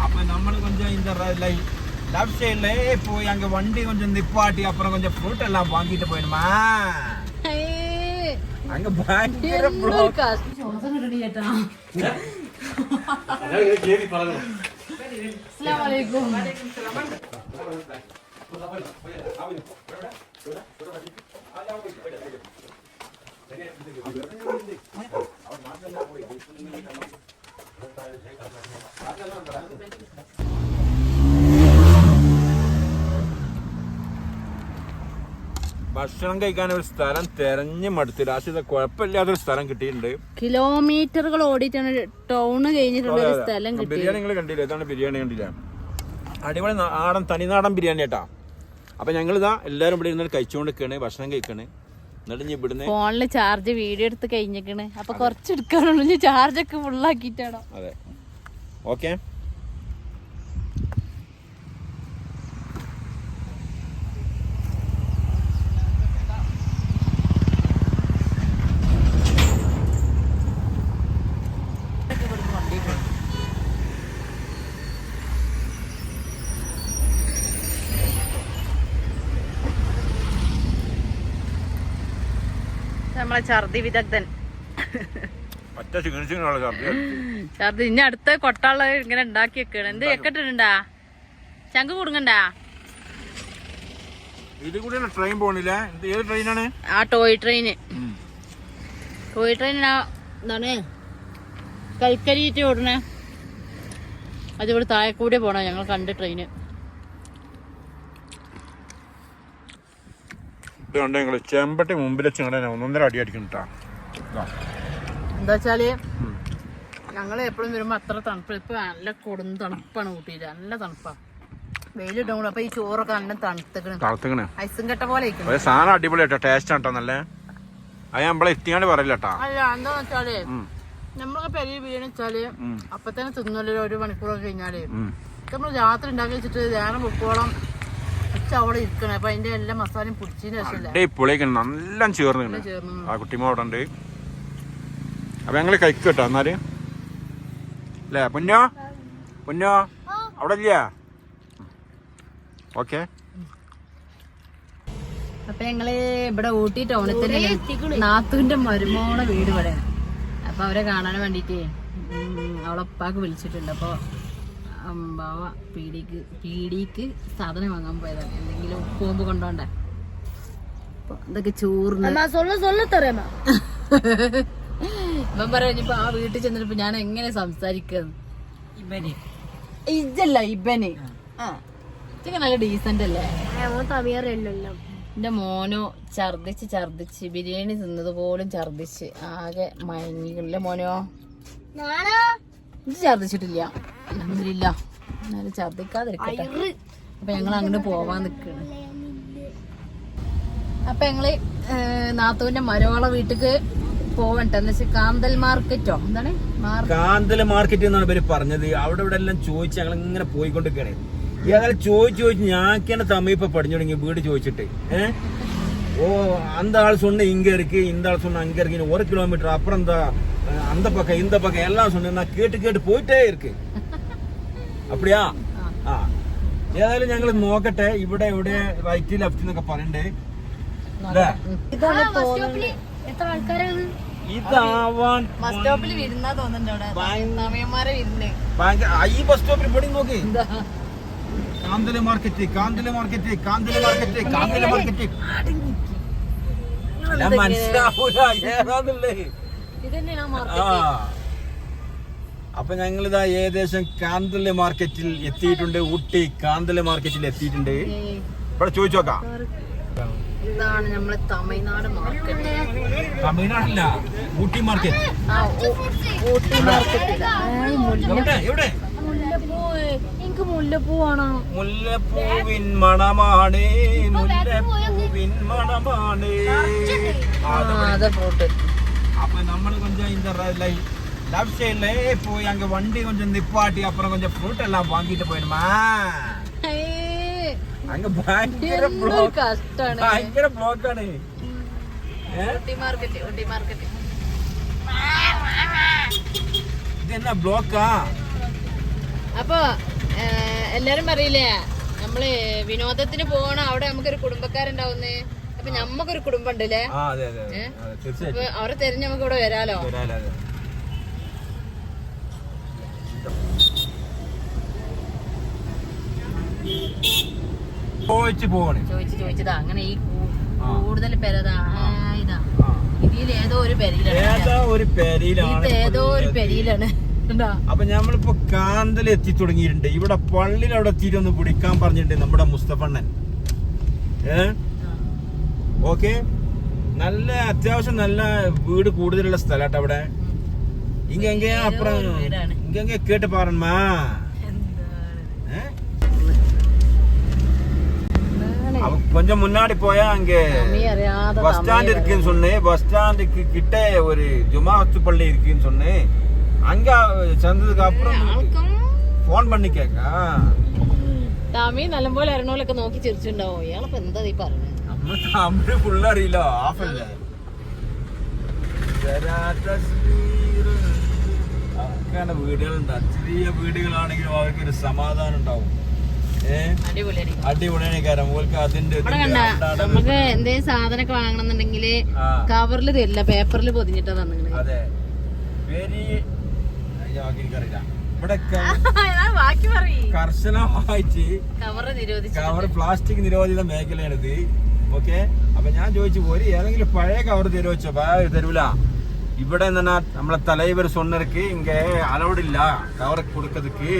அப்ப நம்மளும் கொஞ்சம் இந்த லெஃப்ட் சைட்ல போய் அங்க வண்டி கொஞ்சம் நிப்பாட்டி அப்புறம் கொஞ்சம் ஃப்ரூட் எல்லாம் வாங்கிட்டு போயிடுமா. அங்க பயங்கர ப்ளாக். அஸ்ஸலாமு அலைக்கும். ഭക്ഷണം കഴിക്കാൻ ഒരു സ്ഥലം തെരഞ്ഞു മടുത്തില്ല. പക്ഷെ കുഴപ്പമില്ലാത്തൊരു സ്ഥലം കിട്ടിയിട്ടുണ്ട്. കിലോമീറ്ററുകൾ ഓടിയിട്ടാണ് ടൗണ് കഴിഞ്ഞിട്ടുള്ള ഒരു സ്ഥലം കിട്ടി. ബിരിയാണി നിങ്ങൾ കണ്ടില്ല? ഇതാണ് ബിരിയാണി. കണ്ടില്ല? അടിപൊളി നാടൻ തനിനാടൻ ബിരിയാണി കേട്ടാ. അപ്പൊ ഞങ്ങളിതാ എല്ലാരും ഇവിടെ ഇരുന്ന് കഴിച്ചുകൊണ്ടിരിക്കണ്, ഭക്ഷണം കഴിക്കണ്. എന്നിട്ട് ഇവിടുന്ന് ഫോണില് ചാർജ് വീഡിയോ എടുത്ത് കഴിഞ്ഞിരിക്കണ്. അപ്പൊ കുറച്ചെടുക്കാനുള്ളൂ, ചാർജ് ഒക്കെ ഫുള്ളാക്കിട്ടാണോ? അതെ, ഓക്കെ. നമ്മളെ ഛർദി വിദഗ്ധൻ ഛർദി ഇനി അടുത്ത കൊട്ടാള ഇങ്ങനെ ഉണ്ടാക്കി വെക്കണ. എന്ത് വെക്കട്ടിട്ടുണ്ടാ? ചങ്ക് കുടുങ്ങണ്ടാ? ട്രെയിൻ പോണില്ല. ഏത് ട്രെയിനാണ്? ആ ടോയ് ട്രെയിന്. ടോയ് ട്രെയിനാ എന്താണ് കൽക്കരിയിട്ട് ഓടണേ. അതിവിടെ താഴെ കൂടെ പോണ ഞങ്ങൾ കണ്ട ട്രെയിന്. ചെമ്പട്ടി മുമ്പിൽ ഒന്നൊന്നര അടി അടിക്കണ്ടാ. എന്താ വെച്ചാല് ഞങ്ങള് എപ്പോഴും വരുമ്പോ അത്ര തണുപ്പ്. ഇപ്പൊ നല്ല കൊടുന്ന് തണുപ്പാണ് ഊട്ടിയില്. നല്ല തണുപ്പാ. വെയിലിട്ടും കൂടെ അപ്പൊ ഈ ചോറൊക്കെ നല്ല തണുത്തക്കണ്. ഐസും കെട്ട പോലെ സാധനം അടിപൊളിയാട്ടോ. ടേസ്റ്റ് ആട്ടോ നല്ല. അത് നമ്മളെ എത്തിയാണ്ട് പറയില്ലട്ടാ. അല്ല എന്താന്ന് വെച്ചാല് നമ്മളൊക്കെ പെരിയ ബിരിയാണി വെച്ചാല് അപ്പൊ തന്നെ തിന്നല്ലോ. ഒരു മണിക്കൂറൊക്കെ കഴിഞ്ഞാല് നമ്മള് രാത്രി ഉണ്ടാക്കി വെച്ചിട്ട് ധ്യാനം പൊക്കോളം അവിടെ ഇരിക്കണേ. അപ്പൊ അതിന്റെ എല്ലാ മസാലയും പിടിച്ചതിന് ശേഷം നല്ല ചേർന്ന് ആ കുട്ടിമ അവിടെ ഉണ്ട്. അപ്പൊ ഞങ്ങള് കഴിക്കട്ടോ എന്നാല് അല്ലേ? പൊന്നോ പൊന്നോ അവിടെ ഇല്ല? ഓക്കെ. അപ്പൊ ഞങ്ങള് ഇവിടെ ഊട്ടി ടൗണിൽ തന്നെ നാത്തൂന്റെ മരുമോളെ വീട് ഇവിടെ. അപ്പൊ അവരെ കാണാൻ വേണ്ടിട്ട് അവളെ ഉപ്പാക്ക് വിളിച്ചിട്ടുണ്ട്. അപ്പൊ ബാവ പീടിക്ക് സാധനം വാങ്ങാൻ പോയതാണ്. എന്തെങ്കിലും ഉപ്പുമ്പ് കൊണ്ടോണ്ടേ. ഇതൊക്കെ ചോറിന് ഇവൻ പറഞ്ഞിപ്പോ ആ വീട്ടിൽ ചെന്നിട്ട് ഞാൻ എങ്ങനെ സംസാരിക്കുന്നത്? ഇജല്ല ഇബന് ഇതൊക്കെ നല്ല ഡീസന്റ് അല്ലേ? എന്റെ മോനോ ഛർദിച്ച് ബിരിയാണി തിന്നത് പോലും ഛർദിച്ച് ആകെ മയങ്ങില്ല. മോനോ ഇത് ഛർദിച്ചിട്ടില്ല. അൽഹംദുലില്ല. എന്നാലും ഛർദിക്കാതിരിക്കട്ടെ. അപ്പൊ ഞങ്ങൾ അങ്ങോട്ട് പോവാൻ നിക്കാണ്. അപ്പൊ ഞങ്ങള് നാത്തൂന്റെ മരോള വീട്ടിക്ക് പോവട്ടെ. എന്ന് വെച്ചാൽ കാന്തൽ മാർക്കറ്റോ എന്താണ് കാന്തൽ മാർക്കറ്റ് എന്നാണ് ഇവര് പറഞ്ഞത്. അവിടെ ഇവിടെ എല്ലാം ചോദിച്ച് ഞങ്ങൾ ഇങ്ങനെ പോയിക്കൊണ്ടിരിക്കണേ. ഏതായാലും ചോദിച്ച് ഞാക്കാണ് തമിഴ് ഇപ്പൊ പഠിച്ചു തുടങ്ങി വീട് ചോദിച്ചിട്ട്. ஓ அந்த ஆள் சொன்ன இங்க இருக்கு, இந்த ஆள் சொன்ன அங்க இருக்கு, 1 கிலோமீட்டர் அப்புறம் அந்த பக்கம் இந்த பக்கம் எல்லாம் சொன்ன நான் கேட்டு போயிட்டே இருக்கு. அப்படியா? ആ ഏതായാലും ഞങ്ങൾ നോക്കട്ടെ. ഇവിടെ എവിടെ റൈറ്റ് ലെഫ്റ്റ് എന്നൊക്കെ പറയണ്ടേ. ഇതാവാൻ ഈ ബസ് സ്റ്റോപ്പിൽ ഇവിടെ നോക്കി. കാന്തല് മാർക്കറ്റ് മനസ്സിലാവൂല ഏതാന്നല്ലേ. അപ്പൊ ഞങ്ങളിതാ ഏകദേശം കാന്തല് മാർക്കറ്റിൽ എത്തിയിട്ടുണ്ട്. ഊട്ടി കാന്തല് മാർക്കറ്റിൽ എത്തിയിട്ടുണ്ട്. ഇവിടെ ചോദിച്ചോക്കാം. ഇതാണ് നമ്മളെ തമിഴ്നാട് മാർക്കറ്റ്. തമിഴ്നാടല്ല, ഊട്ടി മാർക്കറ്റ്. ഊട്ടി മാർക്കറ്റ് എവിടെ? മുല്ലപ്പൂവാണോ? മുല്ലപ്പൂവിൻ മണമാണ്, മുല്ലപ്പൂവിൻ മണമാണ്. അപ്പൊ നമ്മള് കൊഞ്ചം இந்த லெஃப்ட் சைட்ல போய் அங்க வண்டி கொஞ்சம் நிப்பாட்டி அப்புறம் கொஞ்சம் ஃப்ரூட் எல்லாம் வாங்கிட்டு போயிடுமா. அங்க பயங்கர ബ്ലോക്ക് ആണ്. ഇതെന്നാ ബ്ലോക്കാ? അപ്പൊ എല്ലാരും പറയില്ലേ നമ്മള് വിനോദത്തിന് പോകണ അവിടെ നമുക്കൊരു കുടുംബക്കാരുണ്ടാവുന്നേ. അപ്പൊ നമ്മക്കൊരു കുടുംബം ഉണ്ടല്ലേ. അപ്പൊ അവരെ തെരഞ്ഞ് നമുക്ക് ഇവിടെ വരാലോ. ചോദിച്ചതാ അങ്ങനെ ഈ കൂടുതൽ പേരതാ ഇതാ ഇതിൽ ഏതോ ഒരു പെരിയിലാണ്. അപ്പൊ നമ്മളിപ്പോ കാന്തൽ എത്തി തുടങ്ങിയിട്ടുണ്ട്. ഇവിടെ പള്ളിയിൽ അവിടെ എത്തിയിട്ടൊന്ന് പിടിക്കാൻ പറഞ്ഞിട്ടുണ്ട് നമ്മുടെ മുസ്തഫണ്ണൻ. ഓക്കെ, നല്ല അത്യാവശ്യം നല്ല വീട് കൂടുതലുള്ള സ്ഥലാട്ടോ അവിടെ. ഇങ്ങനെ അപ്പുറം ഇങ്ങനെ കേട്ട് പാറന്മാ. கொஞ்சம் முன்னாடி போயா அங்க பஸ் ஸ்டாண்ட் இருக்குன்னு சொன்னேன். பஸ் ஸ்டாண்டுக்கு கிட்ட ஒரு ஜுமாத்து பள்ளி இருக்குன்னு சொன்னேன். அங்க ചെന്നதுக்கு அப்புறம் ഫോൺ பண்ணி കേക്കാ. തമി നല്ലപോലെ ഇറങ്ങോലൊക്കെ നോക്കി ചിരിച്ചിട്ടുണ്ടാവും. ഇയാളിപ്പോ എന്താ ഈ പറഞ്ഞത്? നമ്മൾ തമിഴ് ഫുൾ അറിയില്ല. ആഫല്ലേ അങ്ങനെ വീടുകളുണ്ട്. ചെറിയ വീടുകളാണെങ്കിലും അവർക്കൊരു സമാധാനം ഉണ്ടാവും. അടിപൊളിയാണ്. നമുക്ക് എന്തെങ്കിലും സാധനമൊക്കെ വാങ്ങണമെന്നുണ്ടെങ്കില് കവറിൽ തരില്ല, പേപ്പറിൽ പൊതിഞ്ഞിട്ടാ തന്നെ. അതെ, കർശനമായിട്ട് കവർ പ്ലാസ്റ്റിക് നിരോധിത മേഖലയാണിത്. ഓക്കെ, അപ്പൊ ഞാൻ ചോദിച്ചു പോരി ഏതെങ്കിലും പഴയ കവർ തരുവച്ചോ? തരൂല. ഇവിടെ എന്താ നമ്മളെ തലൈവർ சொன்னருக்கு ഇങ്ങ അലൗഡ് ഇല്ല കവർ കൊടുക്കதுக்கு.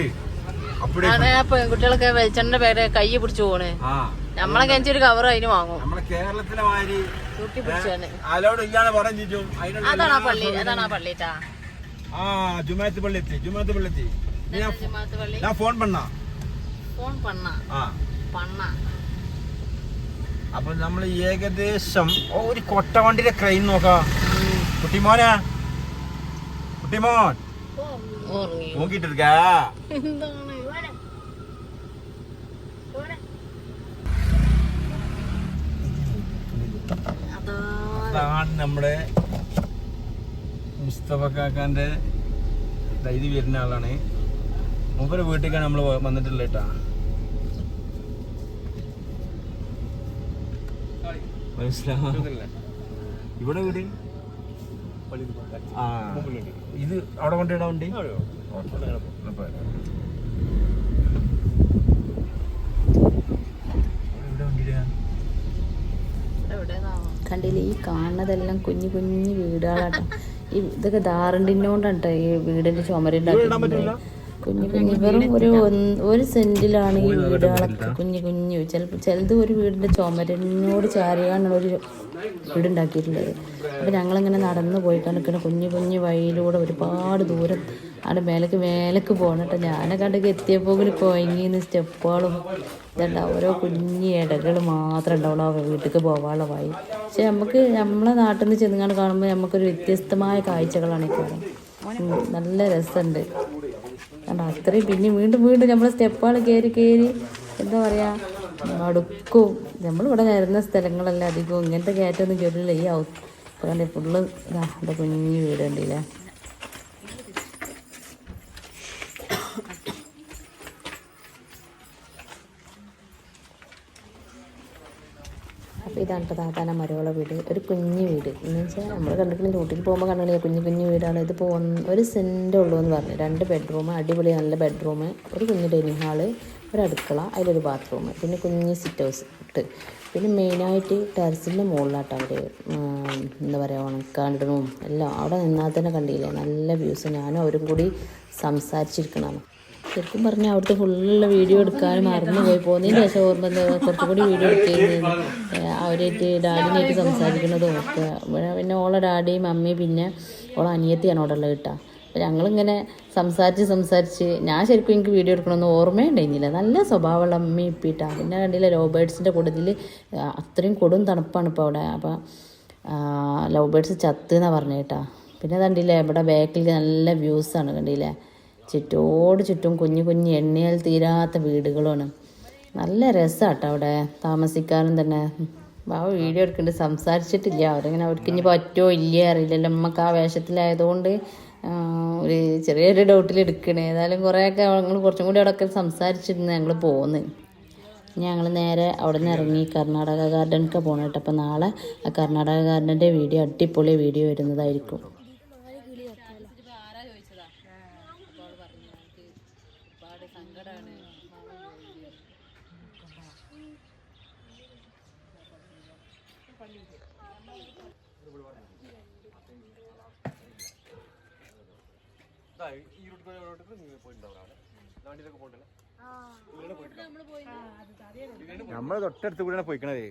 പെൺകുട്ടികളൊക്കെ വെളിച്ചെണ്ണ പേര് കൈ പിടിച്ചു പോണ്. നമ്മളെ കഴിച്ചൊരു കവർ അതിന് വാങ്ങും. നമ്മളെ കേരളത്തിലെ മാതിരി തൂക്കി പിടിച്ചാണ് അലൗഡ് ഇല്ലാന്ന് പറഞ്ഞു. അതാണ് ആ പള്ളി. അതാണ് ആ പള്ളിട്ടാ. ജുമാഅത്ത് പള്ളി എത്തി. ജുമാഅത്ത് പള്ളി എത്തി. ഞാൻ ഫോൺ പണ്ണ. അപ്പൊ നമ്മൾ ഏകദേശം ഒരു കൊട്ടവണ്ടിയുടെ ക്രെയിൻ നോക്കാം. കുട്ടിമോൻ നോക്കിട്ടിരിക്കാ. അതാണ് നമ്മുടെ മുസ്തഫ കാക്കാന്റെ ഇത് വരുന്ന ആളാണ്. മൂപ്പര് വീട്ടിലേക്കാണ് നമ്മൾ വന്നിട്ടുള്ളത് കേട്ടാ. മനസ്സിലാവില്ല ഇവിടെ വീട്. ഇത് അവിടെ കൊണ്ടിടാൻ വേണ്ടി കണ്ടില്ലേ? ഈ കാണുന്നതെല്ലാം കുഞ്ഞു കുഞ്ഞു വീടുകളാട്ടോ. ഇതൊക്കെ ധാരണ്ടിനോണ്ടാണ് കേട്ടോ ഈ വീടിന്റെ ചുമരുണ്ടാക്കിയിട്ടുണ്ട്. കുഞ്ഞു കുഞ്ഞു വെറും ഒരു സെന്റിലാണ് ഈ വീടുകളൊക്കെ. കുഞ്ഞു കുഞ്ഞു ചിലത് ഒരു വീടിന്റെ ചുമരിനോട് ചാരിയാണുള്ളൊരു വീടുണ്ടാക്കിയിട്ടുള്ളത്. അപ്പം ഞങ്ങളിങ്ങനെ നടന്ന് പോയിട്ടാണ് നിൽക്കുന്നത്. കുഞ്ഞു കുഞ്ഞു വഴിയിലൂടെ ഒരുപാട് ദൂരം അവിടെ മേലേക്ക് പോകണം കേട്ടോ. ഞാനൊക്കെ അവിടേക്ക് എത്തിയപ്പോൾ കൊയങ്ങിന്ന് സ്റ്റെപ്പുകളും ഇതുണ്ടാവും. ഓരോ കുഞ്ഞു ഇടകൾ മാത്രമേ ഉണ്ടാവുള്ളൂ ആ വീട്ടിലേക്ക് പോകാനുള്ള വഴി. പക്ഷെ നമുക്ക് നമ്മളെ നാട്ടിൽ നിന്ന് ചെന്നുകൊണ്ട് കാണുമ്പോൾ നമുക്കൊരു വ്യത്യസ്തമായ കാഴ്ചകളാണ് ഈ കാണുന്നത്. നല്ല രസമുണ്ട് കണ്ടോ. അത്രയും പിന്നെ വീണ്ടും നമ്മൾ സ്റ്റെപ്പുകൾ കയറി എന്താ പറയുക അടുക്കും. നമ്മളിവിടെ കയറുന്ന സ്ഥലങ്ങളല്ല അധികവും ഇങ്ങനത്തെ കയറ്റമൊന്നും കയറില്ല. ഈ കണ്ടേ ഫുള്ള് ഇതാ എൻ്റെ കുഞ്ഞു വീട് കണ്ടില്ലേ. അപ്പോൾ ഇതാണ് ഇപ്പോൾ താത്താന മരവള വീട്. ഒരു കുഞ്ഞു വീട് എന്ന് വെച്ചാൽ നമ്മൾ കണ്ടിട്ടുള്ള റൂട്ടിൽ പോകുമ്പോൾ കണ്ടില്ലേ കുഞ്ഞു കുഞ്ഞു വീടാണ്. ഇതിപ്പോൾ 1 സെൻറ്റേ ഉള്ളൂ എന്ന് പറഞ്ഞു. 2 ബെഡ്റൂം, അടിപൊളി നല്ല ബെഡ്റൂം, ഒരു കുഞ്ഞു ഡൈനിങ് ഹാള്, ഒരു അടുക്കള, അതിലൊരു ബാത്റൂം, പിന്നെ കുഞ്ഞ് സിറ്റ് ഹൗസ് ഇട്ട്. പിന്നെ മെയിനായിട്ട് ടെറസിൻ്റെ മുകളിലാട്ടോ അവർ എന്താ പറയുക ഉണക്കാണ്ടിടണവും എല്ലാം. അവിടെ നിന്നാൽ തന്നെ കണ്ടില്ലേ നല്ല വ്യൂസ്. ഞാനും അവരും കൂടി സംസാരിച്ചിരിക്കണതാണ്. ശരിക്കും പറഞ്ഞാൽ അവിടുത്തെ ഫുള്ള് വീഡിയോ എടുക്കാനും മറന്നു പോകുന്നതിൻ്റെ ശേഷം ഓർമ്മ കുറച്ചും കൂടി വീഡിയോ എടുക്കുന്നത് അവരായിട്ട് ഡാഡിനായിട്ട് സംസാരിക്കുന്നതും ഒക്കെ. പിന്നെ ഓളെ ഡാഡിയും അമ്മയും പിന്നെ ഓളെ അനിയത്തിയാണ് അവിടെ ഉള്ളത് കേട്ടോ. അപ്പോൾ ഞങ്ങളിങ്ങനെ സംസാരിച്ച് ഞാൻ ശരിക്കും എനിക്ക് വീഡിയോ എടുക്കണമെന്ന് ഓർമ്മയുണ്ടായിരുന്നില്ല. നല്ല സ്വഭാവമുള്ള അമ്മയും ഇപ്പിട്ടാണ്. പിന്നെ കണ്ടില്ല ലവ് ബേഡ്സിൻ്റെ കൂട്ടത്തിൽ അത്രയും കൊടും തണുപ്പാണ് ഇപ്പോൾ അവിടെ. അപ്പോൾ ലവ് ബേഡ്സ് ചത്ത് എന്നാണ് പറഞ്ഞത് കേട്ടോ. പിന്നെ കണ്ടില്ലേ ഇവിടെ ബാക്കിൽ നല്ല വ്യൂസാണ് കണ്ടില്ലേ. ചുറ്റും കുഞ്ഞു കുഞ്ഞു എണ്ണയിൽ തീരാത്ത വീടുകളുമാണ്. നല്ല രസമാട്ടോ അവിടെ താമസിക്കാനും തന്നെ. ആ വീഡിയോ എടുക്കുന്നുണ്ട്, സംസാരിച്ചിട്ടില്ല. അവരിങ്ങനെ അവർക്ക് ഇനി പറ്റുമോ ഇല്ലേ അറിയില്ലല്ലോ. നമുക്ക് ആ വേഷത്തിലായതുകൊണ്ട് ഒരു ചെറിയൊരു ഡൗട്ടിൽ എടുക്കണേ. ഏതായാലും കുറേയൊക്കെ ഞങ്ങൾ കുറച്ചും കൂടി അവിടെയൊക്കെ സംസാരിച്ചിരുന്ന് ഞങ്ങൾ പോകുന്നത്. ഞങ്ങൾ നേരെ അവിടെ നിന്ന് ഇറങ്ങി കർണാടക ഗാർഡനൊക്കെ പോകണം കേട്ടോ. അപ്പോൾ നാളെ ആ കർണാടക ഗാർഡൻ്റെ വീഡിയോ അടിപൊളി വീഡിയോ വരുന്നതായിരിക്കും. നമ്മളെ തൊട്ടടുത്ത് കൂടെയാണ് പോയിക്കണത്.